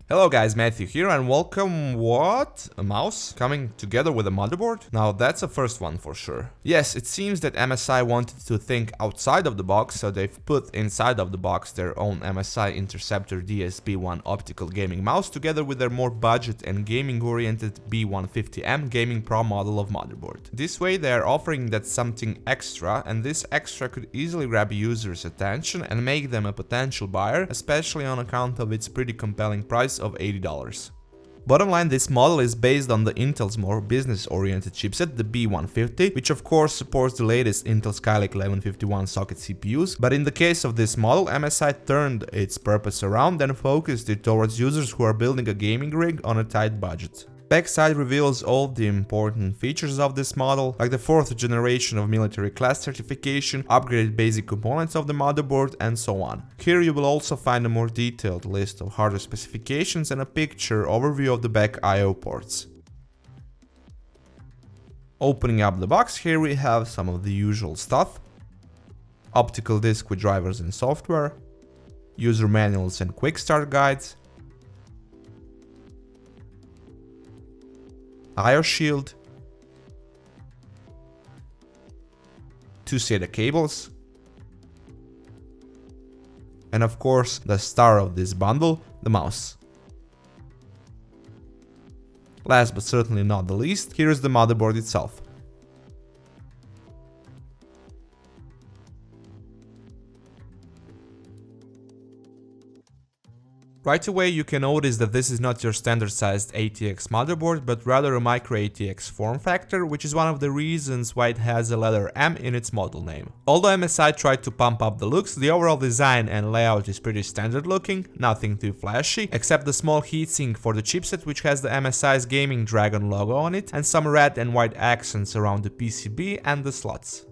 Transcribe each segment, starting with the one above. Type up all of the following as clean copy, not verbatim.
Hello guys, Matthew here and welcome. What? A mouse? Coming together with a motherboard? Now that's a first one for sure. Yes, it seems that MSI wanted to think outside of the box, so they've put inside of the box their own MSI Interceptor DS-B1 optical gaming mouse together with their more budget and gaming oriented B150M Gaming Pro model of motherboard. This way they are offering that something extra, and this extra could easily grab users' attention and make them a potential buyer, especially on account of its pretty compelling price of $80. Bottom line, this model is based on the Intel's more business-oriented chipset, the B150, which of course supports the latest Intel Skylake 1151 socket CPUs, but in the case of this model, MSI turned its purpose around and focused it towards users who are building a gaming rig on a tight budget. Backside reveals all the important features of this model, like the 4th generation of military class certification, upgraded basic components of the motherboard, and so on. Here you will also find a more detailed list of hardware specifications and a picture overview of the back I/O ports. Opening up the box, here we have some of the usual stuff. Optical disc with drivers and software, user manuals and quick start guides, I/O shield, 2 SATA cables, and of course the star of this bundle, the mouse. Last but certainly not the least, here is the motherboard itself. Right away you can notice that this is not your standard sized ATX motherboard, but rather a micro ATX form factor, which is one of the reasons why it has a letter M in its model name. Although MSI tried to pump up the looks, the overall design and layout is pretty standard looking, nothing too flashy, except the small heatsink for the chipset, which has the MSI's Gaming Dragon logo on it, and some red and white accents around the PCB and the slots.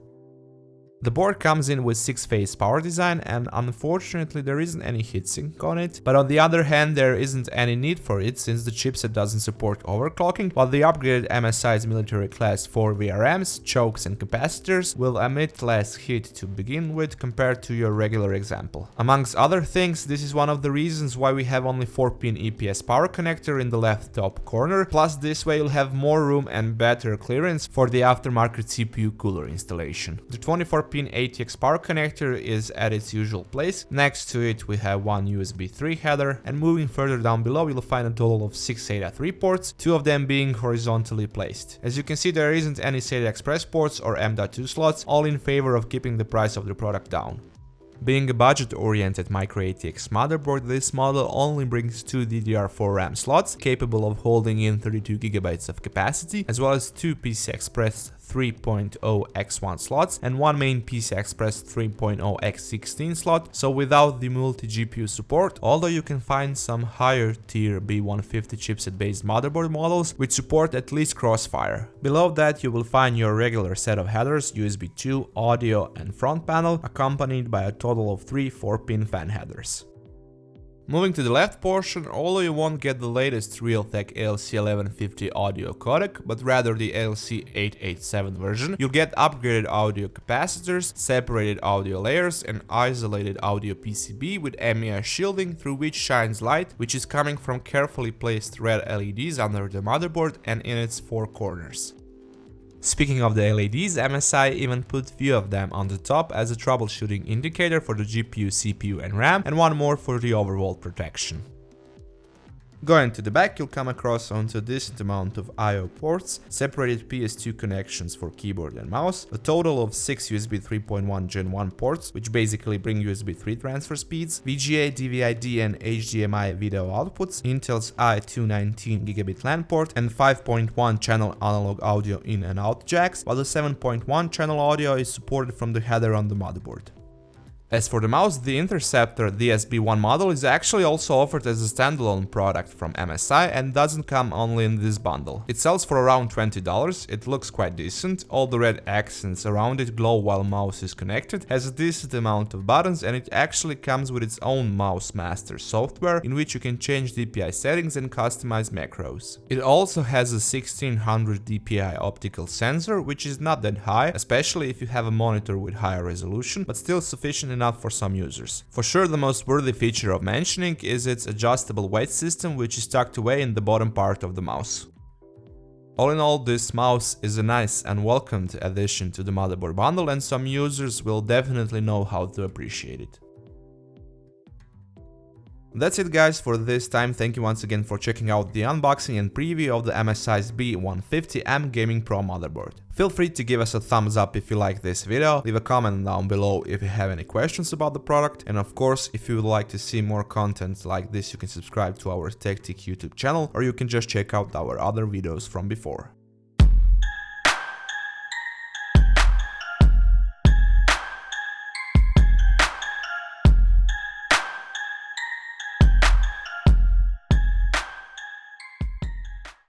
The board comes in with 6-phase power design, and unfortunately there isn't any heatsink on it, but on the other hand there isn't any need for it since the chipset doesn't support overclocking, while the upgraded MSI's military class 4 VRMs, chokes and capacitors will emit less heat to begin with compared to your regular example. Amongst other things, this is one of the reasons why we have only 4-pin EPS power connector in the left top corner, plus this way you'll have more room and better clearance for the aftermarket CPU cooler installation. The 24-pin ATX power connector is at its usual place. Next to it we have one USB 3 header, and moving further down below you'll find a total of 6 SATA 3 ports, 2 of them being horizontally placed. As you can see, there isn't any SATA Express ports or M.2 slots, all in favor of keeping the price of the product down. Being a budget-oriented micro ATX motherboard, this model only brings 2 DDR4 RAM slots, capable of holding in 32GB of capacity, as well as 2 PCI Express 3.0 X1 slots and 1 main PCI Express 3.0 X16 slot, so without the multi-GPU support, although you can find some higher tier B150 chipset based motherboard models which support at least Crossfire. Below that you will find your regular set of headers, USB 2, audio and front panel, accompanied by a total of 3 4-pin fan headers. Moving to the left portion, although you won't get the latest Realtek ALC1150 audio codec, but rather the ALC887 version, you'll get upgraded audio capacitors, separated audio layers, and isolated audio PCB with MEI shielding through which shines light, which is coming from carefully placed red LEDs under the motherboard and in its 4 corners. Speaking of the LEDs, MSI even put few of them on the top as a troubleshooting indicator for the GPU, CPU and RAM, and one more for the overall protection. Going to the back, you'll come across onto a decent amount of I/O ports, separated PS2 connections for keyboard and mouse, a total of 6 USB 3.1 Gen 1 ports, which basically bring USB 3 transfer speeds, VGA, DVI-D and HDMI video outputs, Intel's i219 Gigabit LAN port, and 5.1 channel analog audio in and out jacks, while the 7.1 channel audio is supported from the header on the motherboard. As for the mouse, the Interceptor DS-B1 model is actually also offered as a standalone product from MSI and doesn't come only in this bundle. It sells for around $20, it looks quite decent, all the red accents around it glow while mouse is connected, has a decent amount of buttons, and it actually comes with its own Mouse Master software in which you can change DPI settings and customize macros. It also has a 1600 DPI optical sensor, which is not that high, especially if you have a monitor with higher resolution, but still sufficient enough not for some users. For sure, the most worthy feature of mentioning is its adjustable weight system, which is tucked away in the bottom part of the mouse. All in all, this mouse is a nice and welcomed addition to the motherboard bundle, and some users will definitely know how to appreciate it. That's it guys for this time. Thank you once again for checking out the unboxing and preview of the MSI B150M Gaming Pro motherboard. Feel free to give us a thumbs up if you like this video, leave a comment down below if you have any questions about the product, and of course, if you would like to see more content like this, you can subscribe to our TechTick YouTube channel, or you can just check out our other videos from before.